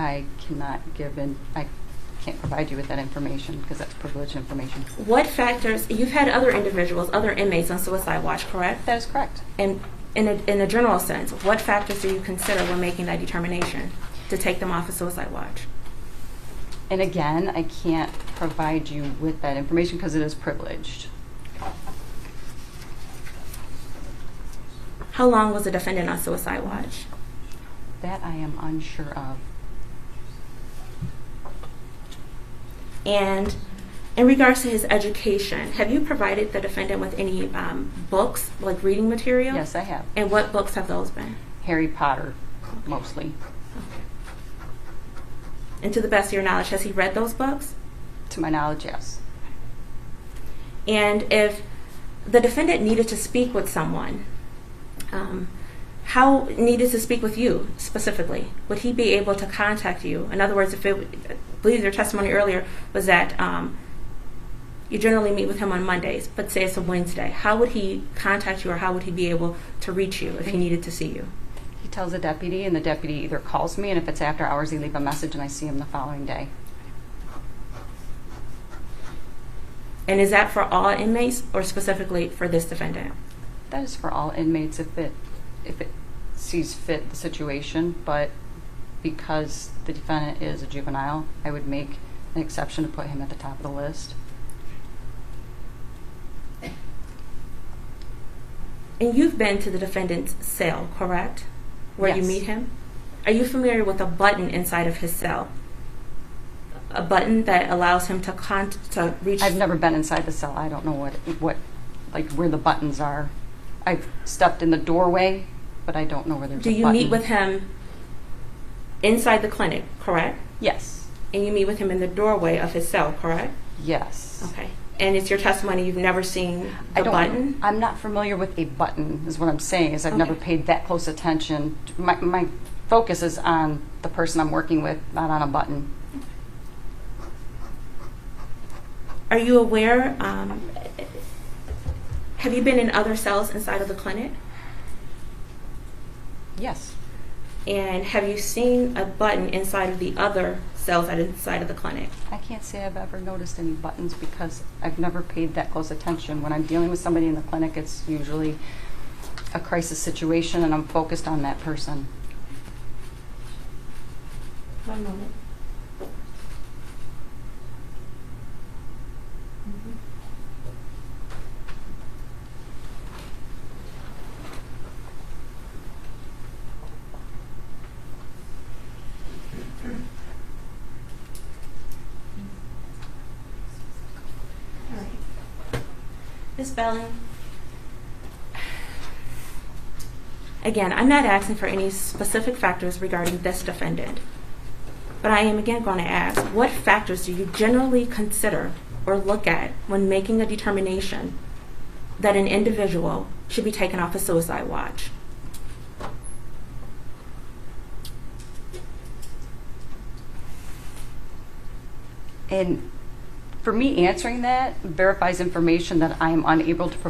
I cannot give in. I can't provide you with that information because that's privileged information. What factors, you've had other individuals, other inmates on suicide watch, correct? That is correct. And in a general sense, what factors do you consider when making that determination to take them off of suicide watch? And again, I can't provide you with that information because it is privileged. How long was the defendant on suicide watch? That I am unsure of. And in regards to his education, have you provided the defendant with any books, like reading material? Yes, I have. And what books have those been? Harry Potter, mostly. And to the best of your knowledge, has he read those books? To my knowledge, yes. And if the defendant needed to speak with someone, how needed to speak with you specifically? Would he be able to contact you? In other words, I believe your testimony earlier was that you generally meet with him on Mondays, but say it's a Wednesday. How would he contact you, or how would he be able to reach you if he needed to see you? He tells the deputy, and the deputy either calls me, and if it's after hours, they leave a message, and I see him the following day. And is that for all inmates or specifically for this defendant? That is for all inmates if it sees fit the situation, but because the defendant is a juvenile, I would make an exception to put him at the top of the list. And you've been to the defendant's cell, correct? Where you Yes. meet him? Are you familiar with a button inside of his cell? A button that allows him to reach... I've never been inside the cell. I don't know what like where the buttons are. I've stepped in the doorway, but I don't know where there's a Do you button. meet with him inside the clinic, correct? Yes. And you meet with him in the doorway of his cell, correct? Yes. Okay. And it's your testimony you've never seen the button? I'm not familiar with a button, is what I'm saying, is I've never Okay. paid that close attention. My focus is on the person I'm working with, not on a button. Are you aware, have you been in other cells inside of the clinic? Yes. And have you seen a button inside of the other cells inside of the clinic? I can't say I've ever noticed any buttons because I've never paid that close attention. When I'm dealing with somebody in the clinic, it's usually a crisis situation and I'm focused on that person. One moment. Ms. Belling, again, I'm not asking for any specific factors regarding this defendant, but I am again going to ask, what factors do you generally consider or look at when making a determination that an individual should be taken off a suicide watch? And for me, answering that verifies information that I am unable to provide.